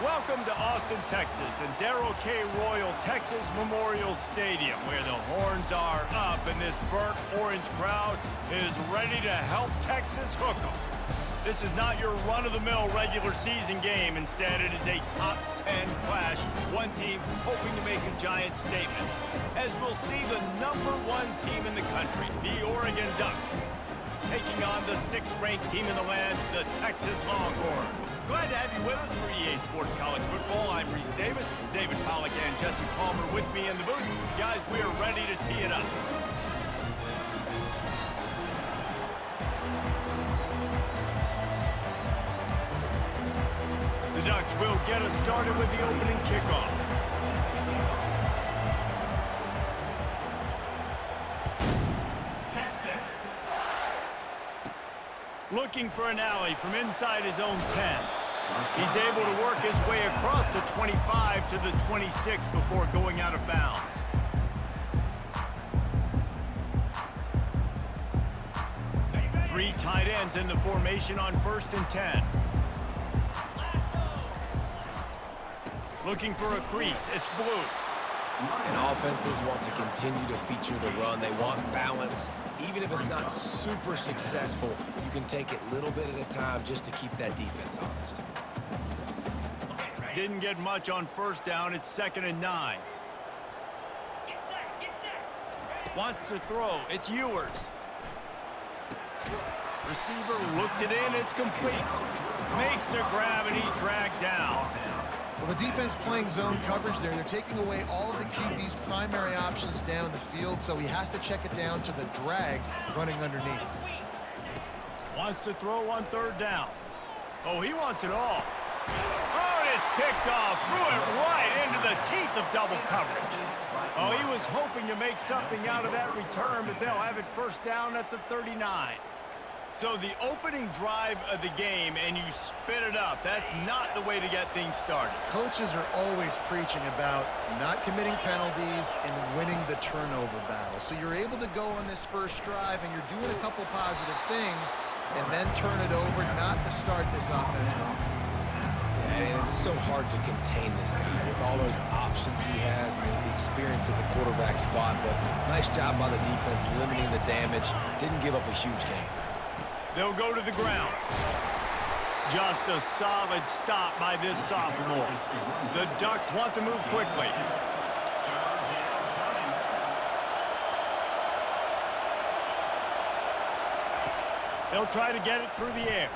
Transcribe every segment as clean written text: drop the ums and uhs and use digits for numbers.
Welcome to Austin, Texas, and Darrell K. Royal Texas Memorial Stadium, where the horns are up and this burnt orange crowd is ready to help Texas hook 'em. This is not your run-of-the-mill regular season game. Instead, it is a top 10 clash, one team hoping to make a giant statement. As we'll see the #1 team in the country, the Oregon Ducks, taking on the 6th-ranked team in the land, the Texas Longhorns. Glad to have you with us for EA Sports College Football. I'm Reese Davis, David Pollack and Jesse Palmer with me in the booth. Guys, we are ready to tee it up. The Ducks will get us started with the opening kickoff. Looking for an alley from inside his own 10. He's able to work his way across the 25 to the 26 before going out of bounds. Three tight ends in the formation on 1st and 10. Looking for a crease. It's blue. And offenses want to continue to feature the run. They want balance. Even if it's not super successful, you can take it little bit at a time just to keep that defense honest. Didn't get much on 1st down. It's 2nd and 9. Wants to throw. It's Ewers. Receiver looks it in. It's complete. Makes the grab, and he's dragged down. Well, the defense playing zone coverage there. They're taking away all of the QB's primary options down the field, so he has to check it down to the drag running underneath. Wants to throw on 3rd down. Oh, he wants it all. Oh, and it's picked off. Threw it right into the teeth of double coverage. Oh, he was hoping to make something out of that return, but they'll have it 1st down at the 39. So the opening drive of the game, and you spit it up. That's not the way to get things started. Coaches are always preaching about not committing penalties and winning the turnover battle. So you're able to go on this first drive, and you're doing a couple positive things, and then turn it over, not to start this offense well. Yeah, and it's so hard to contain this guy with all those options he has and the experience at the quarterback spot. But nice job by the defense limiting the damage. Didn't give up a huge game. They'll go to the ground. Just a solid stop by this sophomore. The Ducks want to move quickly. They'll try to get it through the air.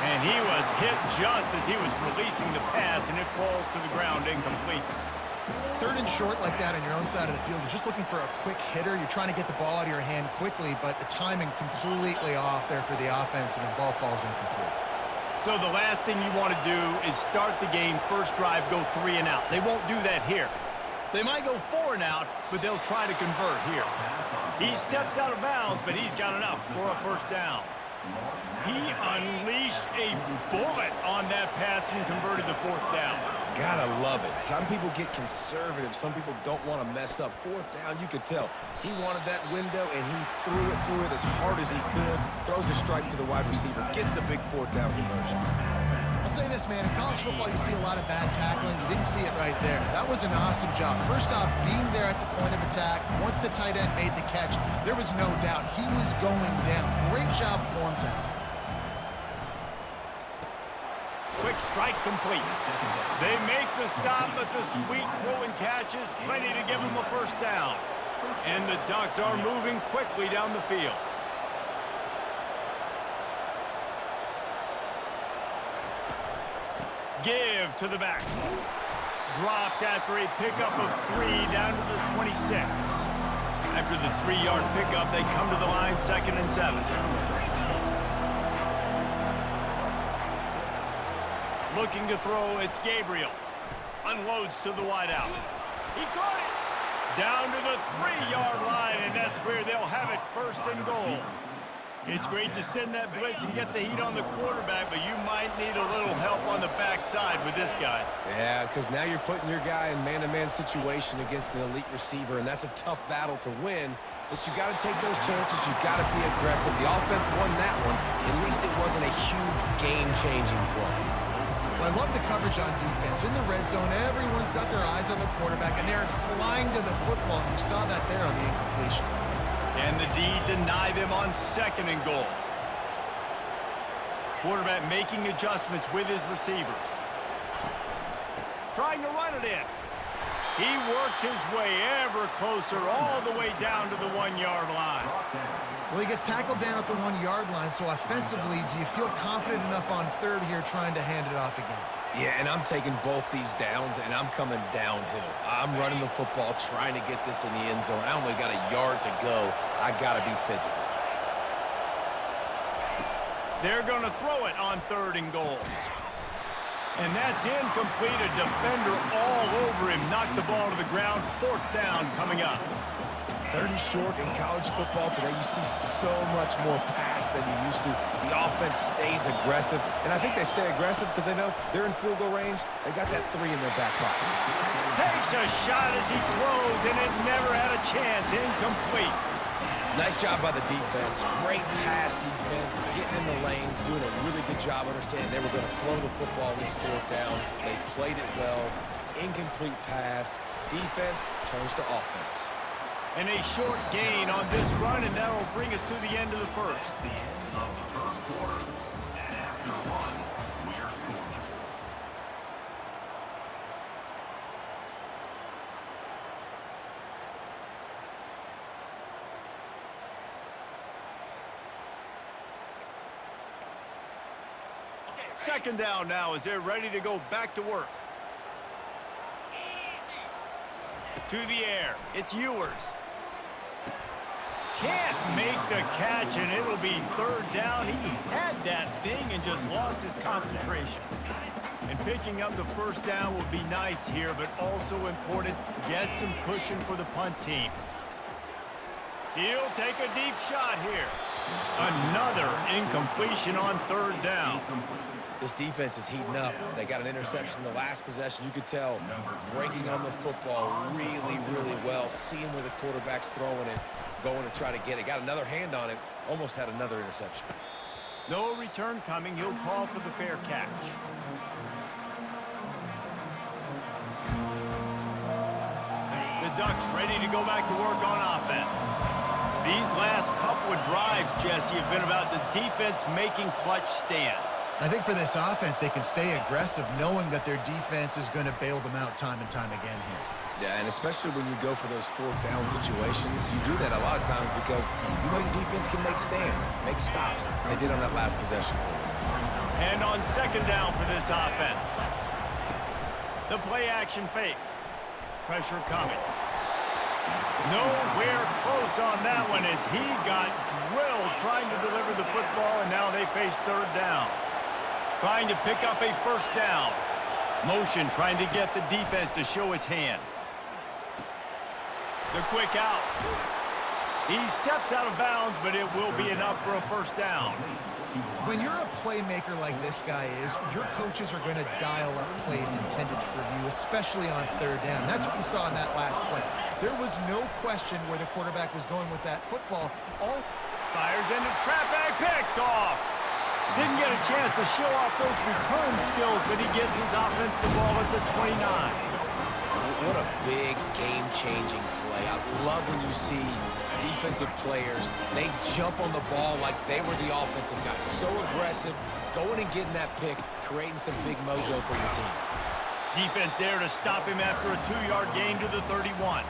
And he was hit just as he was releasing the pass, and it falls to the ground incomplete. 3rd and short like that on your own side of the field, you're just looking for a quick hitter. You're trying to get the ball out of your hand quickly, but the timing completely off there for the offense, and the ball falls incomplete. So the last thing you want to do is start the game, first drive, go 3 and out. They won't do that here. They might go 4 and out, but they'll try to convert here. He steps out of bounds, but he's got enough for a 1st down. He unleashed a bullet on that pass and converted the 4th down. Gotta love it. Some people get conservative. Some people don't want to mess up. 4th down, you could tell. He wanted that window, and he threw it as hard as he could. Throws a strike to the wide receiver. Gets the big 4th down conversion. I'll say this, man. In college football, you see a lot of bad tackling. You didn't see it right there. That was an awesome job. First off, being there at the point of attack. Once the tight end made the catch, there was no doubt he was going down. Great job form tackle. Quick strike complete. They make the stop, but the sweet throw and catch is plenty to give them a 1st down. And the Ducks are moving quickly down the field. Give to the back. Dropped after a pickup of 3 down to the 26. After the 3-yard pickup, they come to the line 2nd and 7. Looking to throw, it's Gabriel. Unloads to the wideout. He caught it! Down to the 3-yard line, and that's where they'll have it 1st and goal. It's great to send that blitz and get the heat on the quarterback, but you might need a little help on the backside with this guy. Yeah, because now you're putting your guy in man-to-man situation against an elite receiver, and that's a tough battle to win. But you got to take those chances. You got to be aggressive. The offense won that one. At least it wasn't a huge game-changing play. Well, I love the coverage on defense. In the red zone, everyone's got their eyes on the quarterback, and they're flying to the football. And you saw that there on the incompletion. Can the D deny them on 2nd and goal? Quarterback making adjustments with his receivers. Trying to run it in. He works his way ever closer all the way down to the 1-yard line. Well, he gets tackled down at the 1-yard line, so offensively, do you feel confident enough on 3rd here trying to hand it off again? Yeah, and I'm taking both these downs, and I'm coming downhill. I'm running the football, trying to get this in the end zone. I only got a yard to go. I got to be physical. They're going to throw it on 3rd and goal. And that's incomplete. A defender all over him. Knocked the ball to the ground. 4th down coming up. 3rd and short in college football today. You see so much more pass than you used to. The offense stays aggressive. And I think they stay aggressive because they know they're in field goal range. They got that 3 in their back pocket. Takes a shot as he throws, and it never had a chance. Incomplete. Nice job by the defense. Great pass defense, getting in the lanes, doing a really good job understanding they were going to flow the football this 4th down. They played it well. Incomplete pass. Defense turns to offense. And a short gain on this run, and that will bring us to the end of the 1st. The end of the 1st quarter, and after 1, we are scoreless. Second down now as they're ready to go back to work. To the air. It's Ewers. Can't make the catch, and it'll be 3rd down. He had that thing and just lost his concentration. And picking up the 1st down will be nice here, but also important, get some cushion for the punt team. He'll take a deep shot here. Another incompletion on 3rd down. This defense is heating up. They got an interception the last possession. You could tell breaking on the football really, really well, seeing where the quarterback's throwing it, going to try to get it. Got another hand on it, almost had another interception. No return coming. He'll call for the fair catch. The Ducks ready to go back to work on offense. These last couple of drives, Jesse, have been about the defense making clutch stand. I think for this offense, they can stay aggressive knowing that their defense is going to bail them out time and time again here. Yeah, and especially when you go for those 4th down situations, you do that a lot of times because you know your defense can make stands, make stops. They did on that last possession for you. And on 2nd down for this offense. The play action fake. Pressure coming. Nowhere close on that one as he got drilled trying to deliver the football, and now they face 3rd down. Trying to pick up a 1st down. Motion trying to get the defense to show his hand. The quick out. He steps out of bounds, but it will be enough for a 1st down. When you're a playmaker like this guy is, your coaches are going to dial up plays intended for you, especially on 3rd down. That's what you saw in that last play. There was no question where the quarterback was going with that football. All fires into traffic, picked off. Didn't get a chance to show off those return skills, but he gives his offense the ball at the 29. What a big game-changing play. I love when you see defensive players, they jump on the ball like they were the offensive guys. So aggressive, going and getting that pick, creating some big mojo for your team. Defense there to stop him after a 2-yard gain to the 31.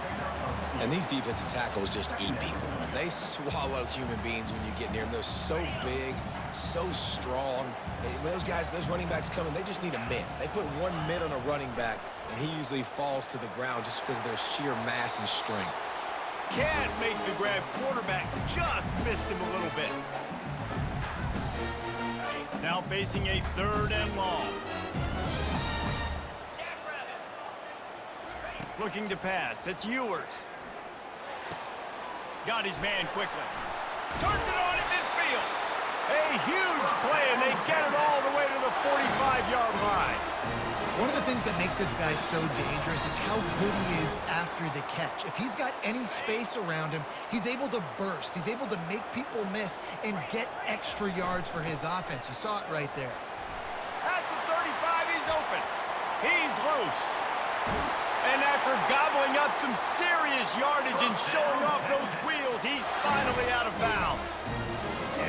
And these defensive tackles just eat people. They swallow human beings when you get near them. They're so big, so strong. When those guys, those running backs come in, they just need a mid. They put one mid on a running back, and he usually falls to the ground just because of their sheer mass and strength. Can't make the grab. Quarterback just missed him a little bit. Now facing a 3rd and long. Looking to pass. It's Ewers. Got his man quickly. Turns it on at midfield. A huge play, and they get it all the way to the 45-yard line. One of the things that makes this guy so dangerous is how good he is after the catch. If he's got any space around him, he's able to burst. He's able to make people miss and get extra yards for his offense. You saw it right there. At the 35, he's loose. And after gobbling up some serious yardage and showing off those wheels, he's finally out of bounds.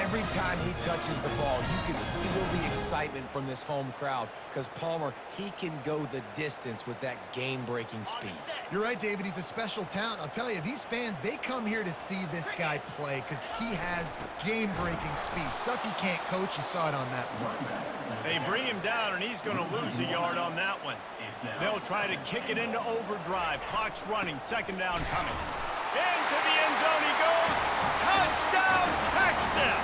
Every time he touches the ball, you can feel the excitement from this home crowd because Palmer, he can go the distance with that game-breaking speed. You're right, David. He's a special talent. I'll tell you, these fans, they come here to see this guy play because he has game-breaking speed. Stuff you can't coach. You saw it on that play. They bring him down, and he's going to lose a yard on that one. They'll try to kick it into overdrive. Clock's running. Second down coming. Into the end zone he goes. Touchdown, Texas!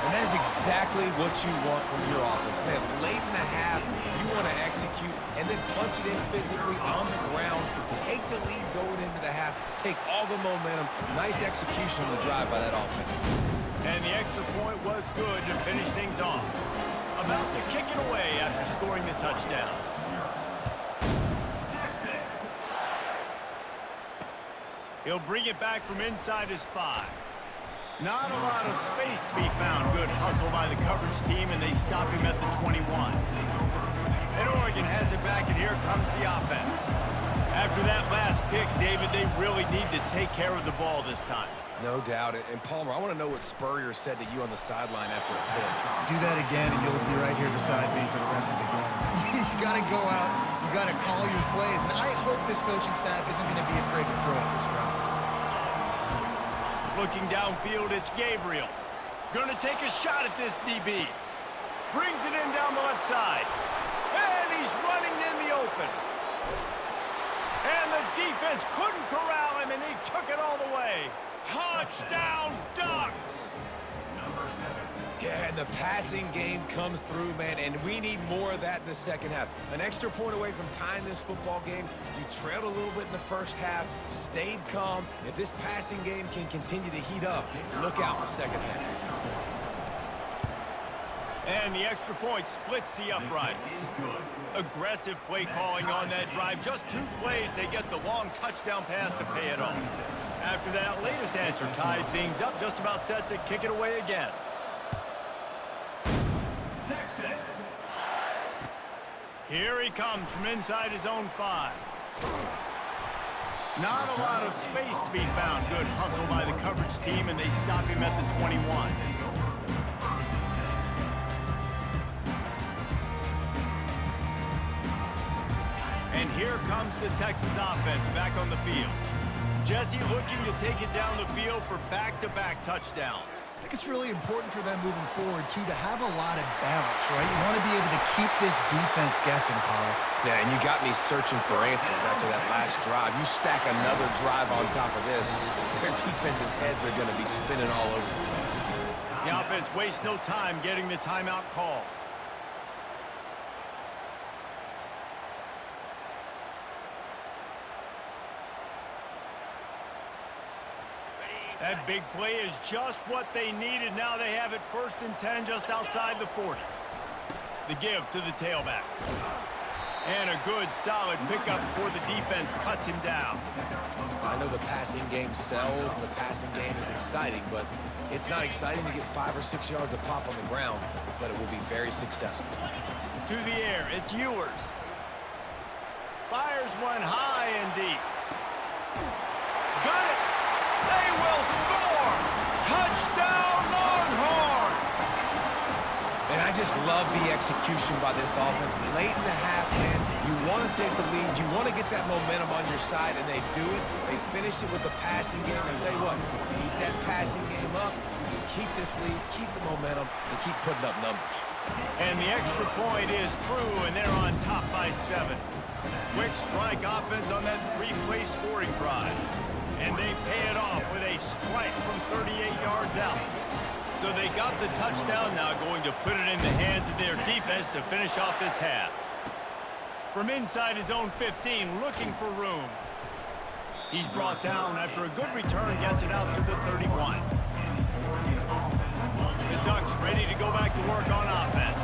And that is exactly what you want from your offense. Man, late in the half, you want to execute and then punch it in physically on the ground. Take the lead going into the half. Take all the momentum. Nice execution on the drive by that offense. And the extra point was good to finish things off. About to kick it away after scoring the touchdown. He'll bring it back from inside his 5. Not a lot of space to be found. Good hustle by the coverage team, and they stop him at the 21. And Oregon has it back, and here comes the offense. After that last pick, David, they really need to take care of the ball this time. No doubt. And Palmer, I want to know what Spurrier said to you on the sideline after a pick. Do that again, and you'll be right here beside me for the rest of the game. You got to go out. You got to call your plays, and I hope this coaching staff isn't going to be afraid to throw it this route. Looking downfield, it's Gabriel. Gonna take a shot at this DB. Brings it in down the left side. And he's running in the open. And the defense couldn't corral him, and he took it all the way. Touchdown, Ducks! Yeah, and the passing game comes through, man, and we need more of that in the second half. An extra point away from tying this football game. You trailed a little bit in the first half, stayed calm. If this passing game can continue to heat up, look out in the second half. And the extra point splits the uprights. Aggressive play calling on that drive. Just 2 plays, they get the long touchdown pass to pay it off. After that latest answer tied things up, just about set to kick it away again. Texas. Here he comes from inside his own 5. Not a lot of space to be found. Good hustle by the coverage team, and they stop him at the 21. And here comes the Texas offense back on the field. Jesse looking to take it down the field for back-to-back touchdowns. I think it's really important for them moving forward, too, to have a lot of balance, right? You want to be able to keep this defense guessing, Paul. Yeah, and you got me searching for answers after that last drive. You stack another drive on top of this, their defense's heads are going to be spinning all over the place. The offense wastes no time getting the timeout call. That big play is just what they needed. Now they have it 1st and 10 just outside the 40. The give to the tailback. And a good, solid pickup before the defense cuts him down. I know the passing game sells and the passing game is exciting, but it's not exciting to get 5 or 6 yards a pop on the ground, but it will be very successful. To the air, it's Ewers. Fires one high and deep. Got it! They will score! Touchdown, Longhorns! And I just love the execution by this offense. Late in the half, man, you want to take the lead. You want to get that momentum on your side, and they do it. They finish it with the passing game. And tell you what, keep that passing game up. You keep this lead, keep the momentum, and keep putting up numbers. And the extra point is true, and they're on top by 7. Quick strike offense on that 3-play scoring drive. And they pay it off with a strike from 38 yards out. So they got the touchdown, now going to put it in the hands of their defense to finish off this half. From inside his own 15, looking for room. He's brought down after a good return, gets it out to the 31. The Ducks ready to go back to work on offense.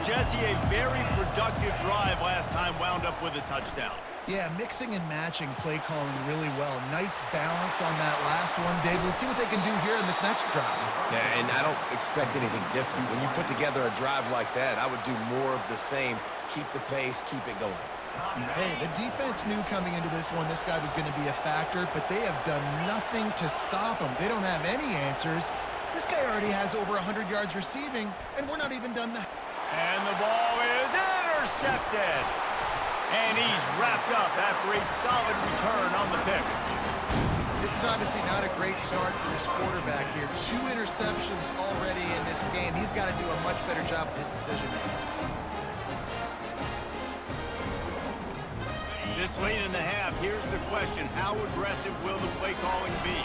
Jesse, a very productive drive last time wound up with a touchdown. Yeah, mixing and matching play calling really well. Nice balance on that last one, David. Let's see what they can do here in this next drive. Yeah, and I don't expect anything different. When you put together a drive like that, I would do more of the same. Keep the pace, keep it going. Hey, the defense knew coming into this one this guy was going to be a factor, but they have done nothing to stop him. They don't have any answers. This guy already has over 100 yards receiving, and we're not even done that. And the ball is intercepted. And he's wrapped up after a solid return on the pick. This is obviously not a great start for this quarterback here. 2 interceptions already in this game. He's got to do a much better job with his decision-making. This late in the half, here's the question. How aggressive will the play calling be?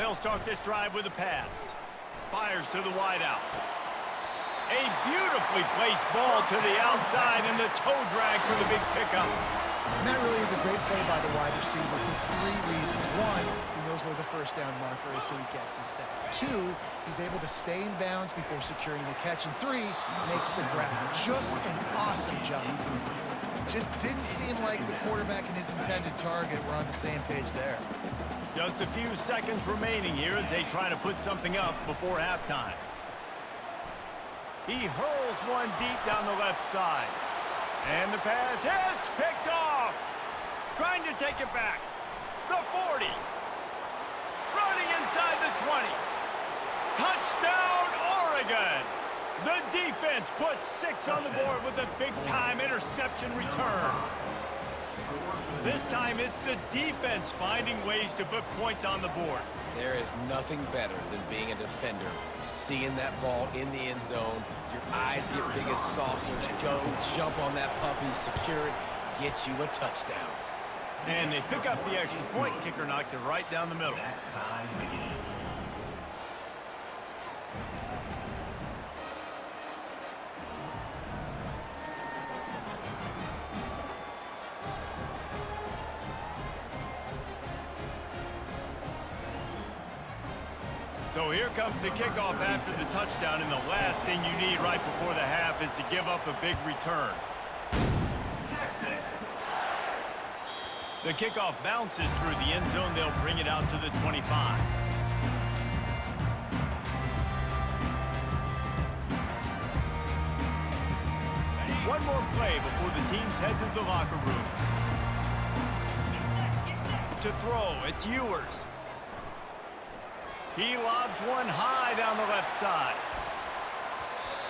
They'll start this drive with a pass. Fires to the wideout. A beautifully placed ball to the outside and the toe drag for the big pickup. And that really is a great play by the wide receiver for 3 reasons. 1, he knows where the first down marker is, so he gets his steps. 2, he's able to stay in bounds before securing the catch. And 3, makes the grab. Just an awesome job. Just didn't seem like the quarterback and his intended target were on the same page there. Just a few seconds remaining here as they try to put something up before halftime. He hurls one deep down the left side. And the pass hits, picked off. Trying to take it back. The 40. Running inside the 20. Touchdown, Oregon. The defense puts 6 on the board with a big-time interception return. This time it's the defense finding ways to put points on the board. There is nothing better than being a defender, seeing that ball in the end zone. Your eyes get big as saucers. Go, jump on that puppy, secure it, get you a touchdown. And they pick up the extra point. Kicker knocked it right down the middle. So here comes the kickoff after the touchdown, and the last thing you need right before the half is to give up a big return. Texas. The kickoff bounces through the end zone. They'll bring it out to the 25. One more play before the teams head to the locker rooms. To throw, it's Ewers. He lobs one high down the left side.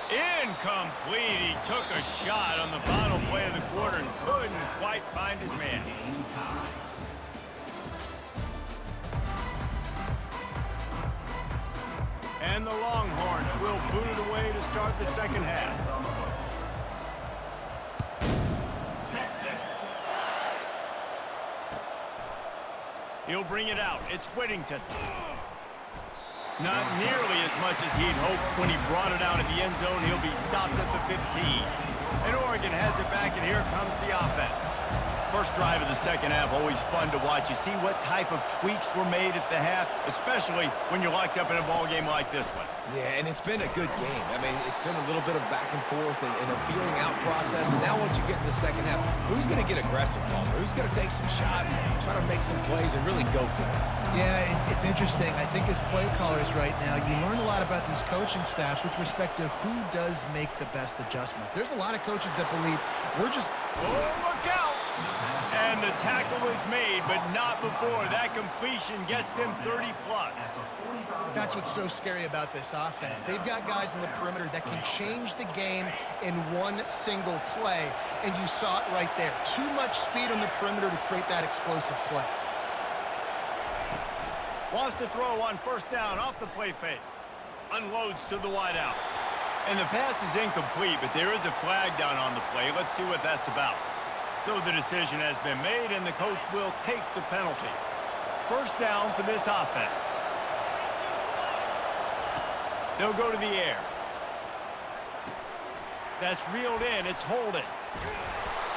Incomplete. He took a shot on the final play of the quarter and couldn't quite find his man. And the Longhorns will boot it away to start the second half. Texas. He'll bring it out. It's Whittington. Not nearly as much as he'd hoped when he brought it out of the end zone. He'll be stopped at the 15. And Oregon has it back, and here comes the offense. First drive of the second half, always fun to watch. You see what type of tweaks were made at the half, especially when you're locked up in a ball game like this one. Yeah, and it's been a good game. I mean, it's been a little bit of back and forth and a feeling out process. And now once you get in the second half, who's going to get aggressive, Palmer? Who's going to take some shots, try to make some plays, and really go for it? Yeah, it's interesting. I think as play callers right now, you learn a lot about these coaching staffs with respect to who does make the best adjustments. There's a lot of coaches that believe we're just... Oh, look out! And the tackle is made, but not before that completion gets them 30-plus. That's what's so scary about this offense. They've got guys in the perimeter that can change the game in one single play, and you saw it right there. Too much speed on the perimeter to create that explosive play. Wants to throw on first down off the play fake. Unloads to the wideout. And the pass is incomplete, but there is a flag down on the play. Let's see what that's about. So the decision has been made, and the coach will take the penalty. First down for this offense. They'll go to the air. That's reeled in. It's holding.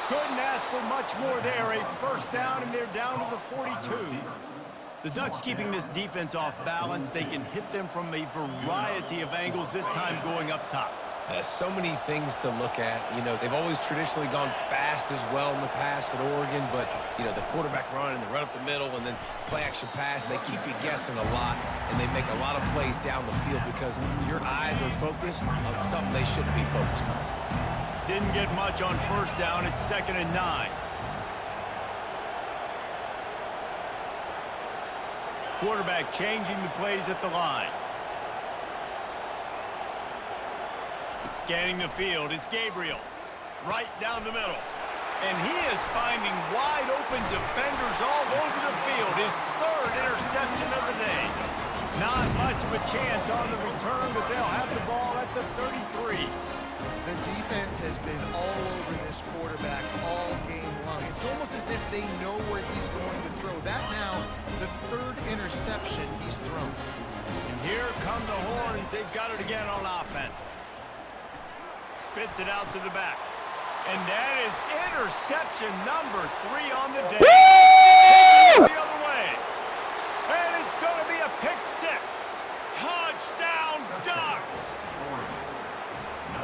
Couldn't ask for much more there. A first down, and they're down to the 42. The Ducks keeping this defense off balance. They can hit them from a variety of angles, this time going up top. So many things to look at. You know, they've always traditionally gone fast as well in the past at Oregon, but, you know, the quarterback run and the run up the middle and then play-action pass, they keep you guessing a lot, and they make a lot of plays down the field because your eyes are focused on something they shouldn't be focused on. Didn't get much on first down. It's 2nd and 9. Quarterback changing the plays at the line. Scanning the field, it's Gabriel. Right down the middle. And he is finding wide open defenders all over the field. His 3rd interception of the day. Not much of a chance on the return, but they'll have the ball at the 33. The defense has been all over this quarterback all game long. It's almost as if they know where he's going to throw. That now, the 3rd interception he's thrown. And here come the Horns. They've got it again on offense. Spits it out to the back. And that is interception number 3 on the day. The other way. And it's going to be a pick 6. Touchdown, Ducks.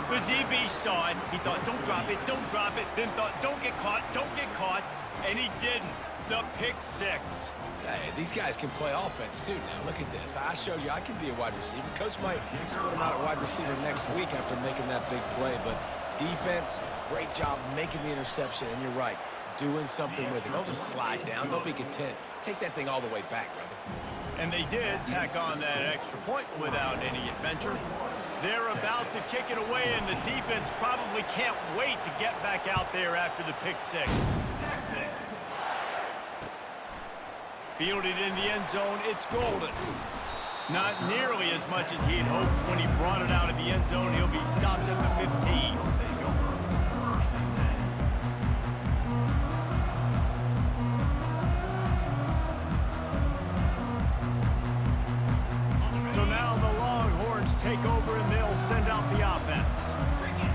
The DB saw it. He thought, don't drop it, don't drop it. Then thought, don't get caught, don't get caught. And he didn't. The pick 6. Hey, these guys can play offense, too. Now, look at this. I showed you I can be a wide receiver. Coach might split him out at wide receiver next week after making that big play. But defense, great job making the interception. And you're right, doing something with it. Don't just slide down. Don't be content. Take that thing all the way back, brother. And they did tack on that extra point without any adventure. They're about to kick it away, and the defense probably can't wait to get back out there after the pick 6. Fielded in the end zone, it's Golden. Not nearly as much as he'd hoped when he brought it out of the end zone. He'll be stopped at the 15. So now the Longhorns take over and they'll send out the offense.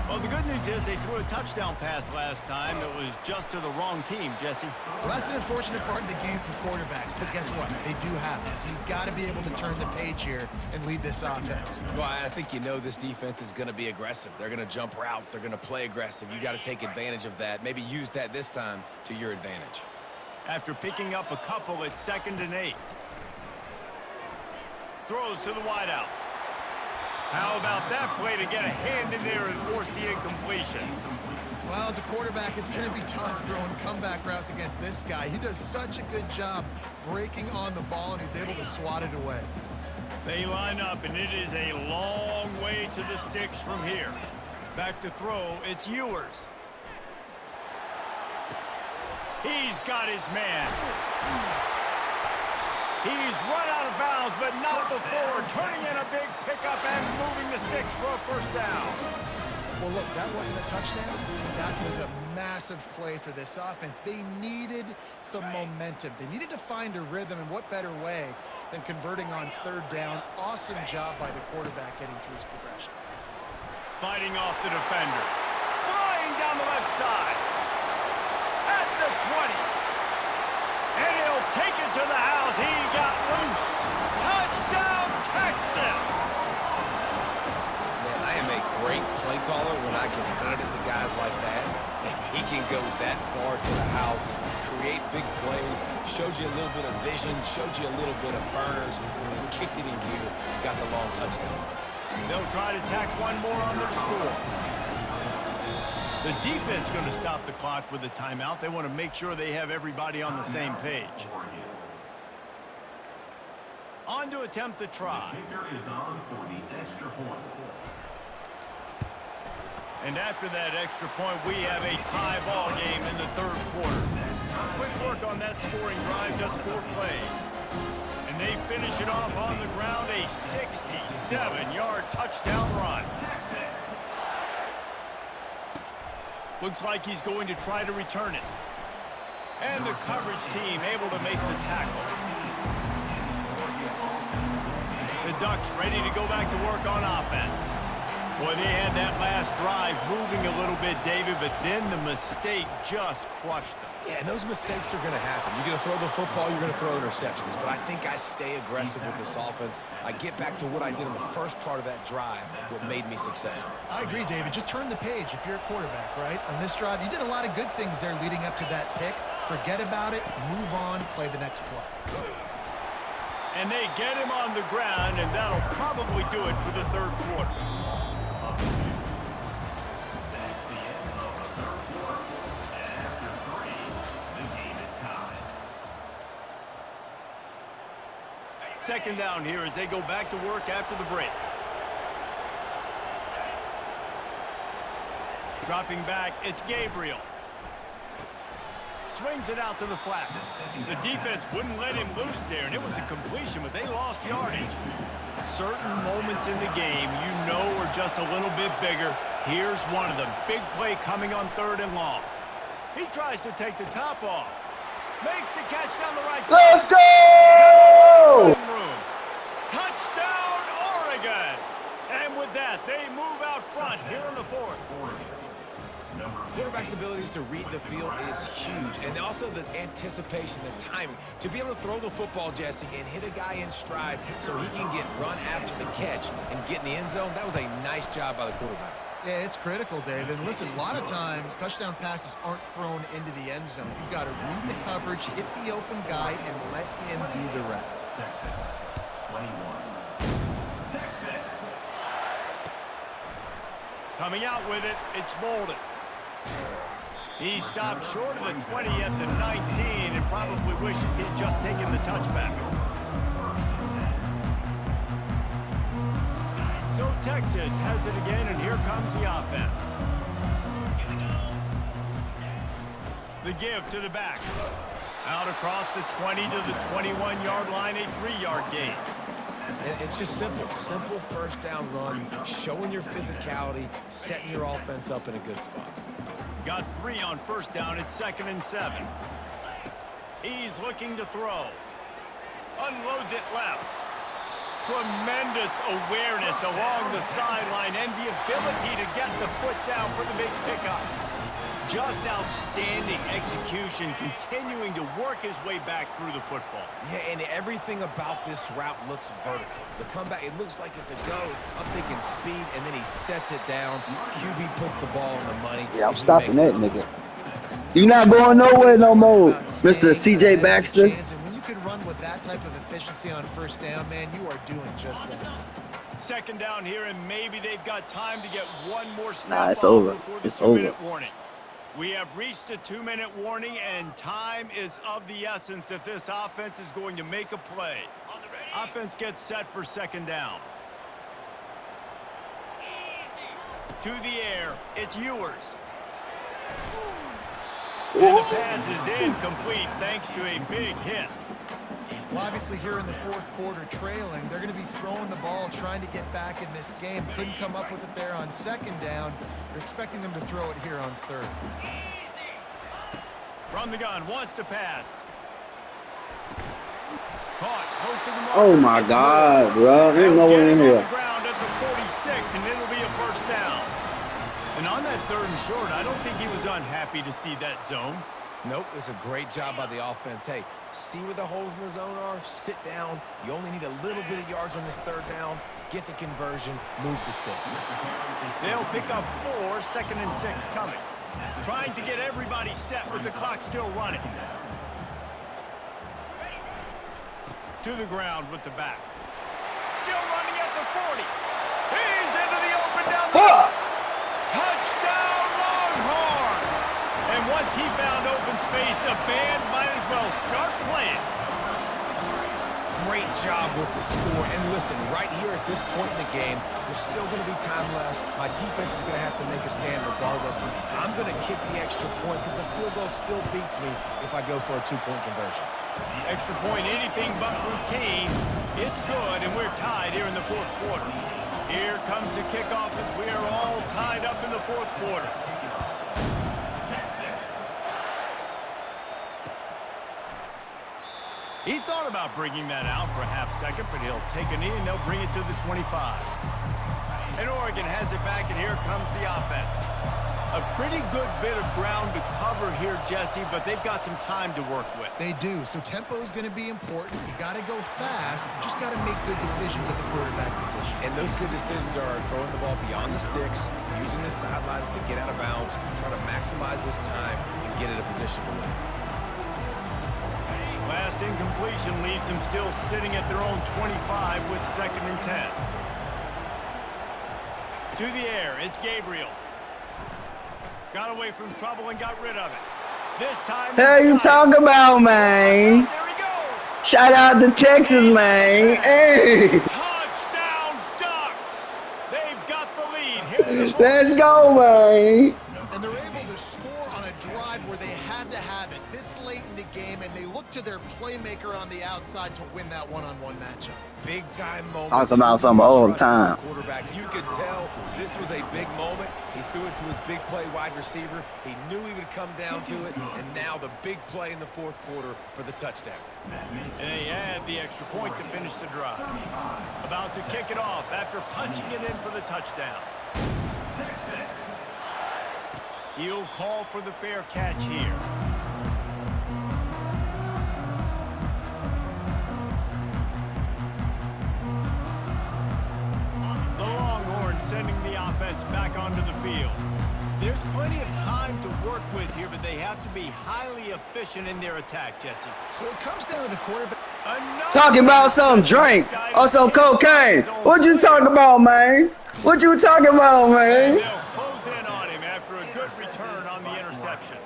Well, the good news is they threw a touchdown pass last time that was just to the wrong team, Jesse. Well, that's an unfortunate part of the game for quarterbacks, but guess what? They do happen. So you've got to be able to turn the page here and lead this offense. Well, I think you know this defense is going to be aggressive. They're going to jump routes. They're going to play aggressive. You got to take advantage of that. Maybe use that this time to your advantage. After picking up a couple, it's 2nd and 8. Throws to the wideout. How about that play to get a hand in there and force the incompletion? Well, as a quarterback, it's going to be tough throwing comeback routes against this guy. He does such a good job breaking on the ball, and he's able to swat it away. They line up, and it is a long way to the sticks from here. Back to throw, it's Ewers. He's got his man. He's run out of bounds, but not before turning in a big pickup and moving the sticks for a first down. Well, look, that wasn't a touchdown. That was a massive play for this offense. They needed some momentum. They needed to find a rhythm, and what better way than converting on 3rd down. Awesome job by the quarterback getting through his progression. Fighting off the defender. Flying down the left side. At the 20. And he'll take it to the house. He got loose. Touchdown, Texas! Man, I am a great play caller when I can hand it to guys like that. And he can go that far to the house, create big plays, showed you a little bit of vision, showed you a little bit of burners, when he kicked it in gear and got the long touchdown. They'll try to tack one more on their score. The defense going to stop the clock with a timeout. They want to make sure they have everybody on the same page. On to attempt the try. Kicker is on for the extra point. And after that extra point, we have a tie ball game in the 3rd quarter. Quick work on that scoring drive, just 4 plays. And they finish it off on the ground, a 67-yard touchdown run. Looks like he's going to try to return it. And the coverage team able to make the tackle. The Ducks ready to go back to work on offense. Well, they had that last drive moving a little bit, David, but then the mistake just crushed them. Yeah, and those mistakes are going to happen. You're going to throw the football, you're going to throw interceptions. But I think I stay aggressive with this offense. I get back to what I did in the first part of that drive, what made me successful. I agree, David. Just turn the page if you're a quarterback, right? On this drive, you did a lot of good things there leading up to that pick. Forget about it, move on, play the next play. And they get him on the ground, and that'll probably do it for the third quarter. Second down here as they go back to work after the break. Dropping back, it's Gabriel. Swings it out to the flat. The defense wouldn't let him loose there, and it was a completion, but they lost yardage. Certain moments in the game you know are just a little bit bigger. Here's one of them. Big play coming on 3rd and long. He tries to take the top off. Makes the catch down the right side. Let's go! Touchdown, Oregon! And with that, they move out front here in the 4th. Quarterback's abilities to read the field is huge, and also the anticipation, the timing. To be able to throw the football, Jesse, and hit a guy in stride so he can get run after the catch and get in the end zone, that was a nice job by the quarterback. Yeah, it's critical, David. And listen, a lot of times touchdown passes aren't thrown into the end zone. You've got to read the coverage, hit the open guy, and let him do the rest. Texas 21. Texas. Coming out with it, it's Bolden. He stopped short of the 20 at the 19 and probably wishes he'd just taken the touchback. So Texas has it again, and here comes the offense. The give to the back. Out across the 20 to the 21-yard line, a 3-yard gain. It's just simple. Simple first down run, showing your physicality, setting your offense up in a good spot. Got 3 on first down. It's 2nd and 7. He's looking to throw. Unloads it left. Tremendous awareness along the sideline and the ability to get the foot down for the big pickup. Just outstanding execution, continuing to work his way back through the football. Yeah, and everything about this route looks vertical. The comeback, it looks like it's a go. I'm thinking speed, and then he sets it down. QB puts the ball on the money. Yeah, I'm stopping that nigga. You not going nowhere no more, Mr. CJ Baxter. When you can run with that type of efficiency on first down, man, you are doing just that. Second down here, and maybe they've got time to get one more snap. Nah, it's over. Before the It's over. 2-minute warning. We have reached the 2-minute warning, and time is of the essence if this offense is going to make a play. Offense gets set for second down. To the air, it's Ewers. And the pass is incomplete thanks to a big hit. Well, obviously here in the 4th quarter trailing, they're going to be throwing the ball, trying to get back in this game. Couldn't come up with it there on second down. They're expecting them to throw it here on 3rd. From the gun, wants to pass. Caught, close to the mark. Oh my God, bro. Ain't no one in On here. the ground at the 46, and it'll be a first down. And on that 3rd and short, I don't think he was unhappy to see that zone. Nope, it's a great job by the offense. Hey, see where the holes in the zone are, sit down. You only need a little bit of yards on this 3rd down. Get the conversion, move the sticks. They'll pick up 4, 2nd and 6 coming. Trying to get everybody set with the clock still running. To the ground with the back. Still running at the 40. He's into the open down the middle. Touchdown, Longhorns! And once he found open space, the band might as well start playing. Great job with the score. And listen, right here at this point in the game, there's still going to be time left. My defense is going to have to make a stand regardless. I'm going to kick the extra point because the field goal still beats me if I go for a 2-point conversion. Extra point, anything but routine. It's good, and we're tied here in the 4th quarter. Here comes the kickoff as we are all tied up in the 4th quarter. He thought about bringing that out for a half second, but he'll take a knee and they'll bring it to the 25. And Oregon has it back, and here comes the offense. A pretty good bit of ground to cover here, Jesse, but they've got some time to work with. They do, so tempo is going to be important. You got to go fast. You just got to make good decisions at the quarterback position. And those good decisions are throwing the ball beyond the sticks, using the sidelines to get out of bounds, trying to maximize this time and get in a position to win. Last incompletion leaves them still sitting at their own 25 with 2nd and 10. To the air, it's Gabriel. Got away from trouble and got rid of it. This time... Hell you talking about, man? There he goes. Shout out to Texas, man. Hey, Touchdown Ducks. They've got the lead here. let's go, man. And they're able to score on a drive where they had to have it this late in the game, and they look to their playmaker on the outside to win that one-on-one matchup. Big time moment. Talking about some old time. Quarterback. You could tell this was a big moment. He threw it to his big play wide receiver. He knew he would come down to it, and now the big play in the 4th quarter for the touchdown. And they add the extra point to finish the drive. About to kick it off after punching it in for the touchdown. He'll call for the fair catch here. The Longhorns sending the offense back onto the field. There's plenty of time to work with here, but they have to be highly efficient in their attack, Jesse. So it comes down to the quarterback. Talking about some drink or some cocaine. What you talking about, man? What you talking about, man? They'll close in on him after a good return on the interception.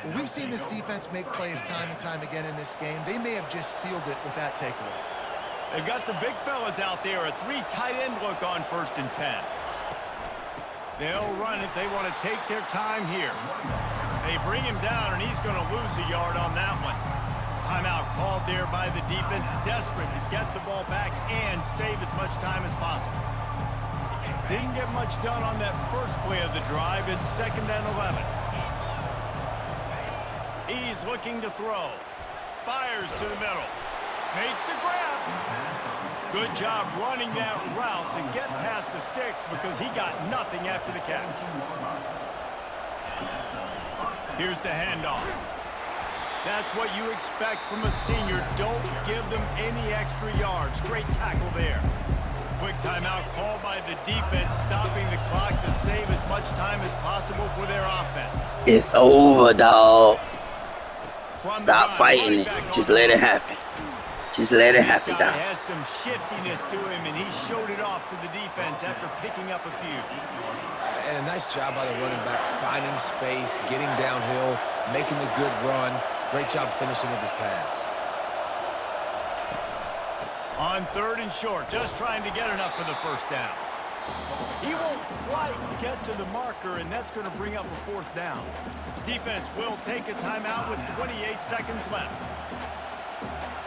Well, we've seen this defense make plays time and time again in this game. They may have just sealed it with that takeaway. They've got the big fellas out there, a 3 tight end look on 1st and 10. They'll run it. They want to take their time here. They bring him down, and he's going to lose a yard on that one. Timeout called there by the defense, desperate to get the ball back and save as much time as possible. Didn't get much done on that first play of the drive. It's 2nd and 11. He's looking to throw. Fires to the middle. Makes the grab. Good job running that route to get past the sticks because he got nothing after the catch. Here's the handoff. That's what you expect from a senior. Don't give them any extra yards. Great tackle there. Quick timeout called by the defense, stopping the clock to save as much time as possible for their offense. It's over, dog. From Stop the fighting it. Just let it happen. Just let it happen, This guy dog. has some shiftiness to him, and he showed it off to the defense after picking up a few. And a nice job by the running back, finding space, getting downhill, making a good run. Great job finishing with his pads. On 3rd and short, just trying to get enough for the 1st down. He won't quite get to the marker, and that's going to bring up a 4th down. Defense will take a timeout with 28 seconds left.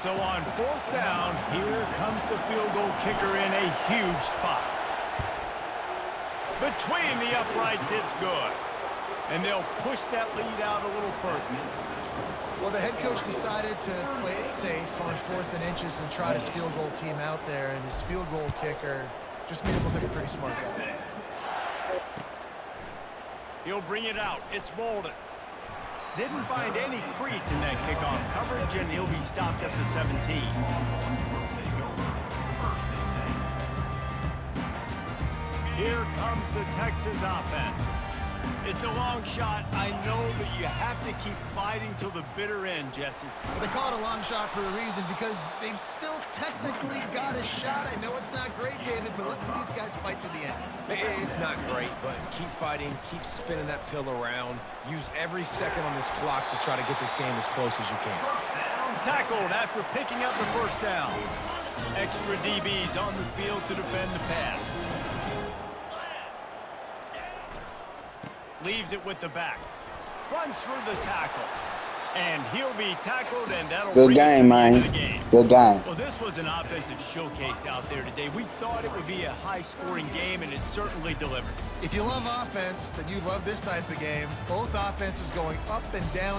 So on 4th down, here comes the field goal kicker in a huge spot. Between the uprights, it's good. And they'll push that lead out a little further. Well, the head coach decided to play it safe on 4th and inches and trot his field goal team out there, and his field goal kicker just made him look like a pretty smart guy. He'll bring it out. It's Bolden. Didn't find any crease in that kickoff coverage, and he'll be stopped at the 17. Here comes the Texas offense. It's a long shot, I know, but you have to keep fighting till the bitter end, Jesse. Well, they call it a long shot for a reason, because they've still technically got a shot. I know it's not great, David, but let's see these guys fight to the end. It's not great, but keep fighting, keep spinning that pill around. Use every second on this clock to try to get this game as close as you can. Tackled after picking up the 1st down. Extra DBs on the field to defend the pass. Leaves it with the back. Runs through the tackle. And he'll be tackled, and that'll Good game, man. Good game. Well, this was an offensive showcase out there today. We thought it would be a high-scoring game, and it certainly delivered. If you love offense, then you love this type of game. Both offenses going up and down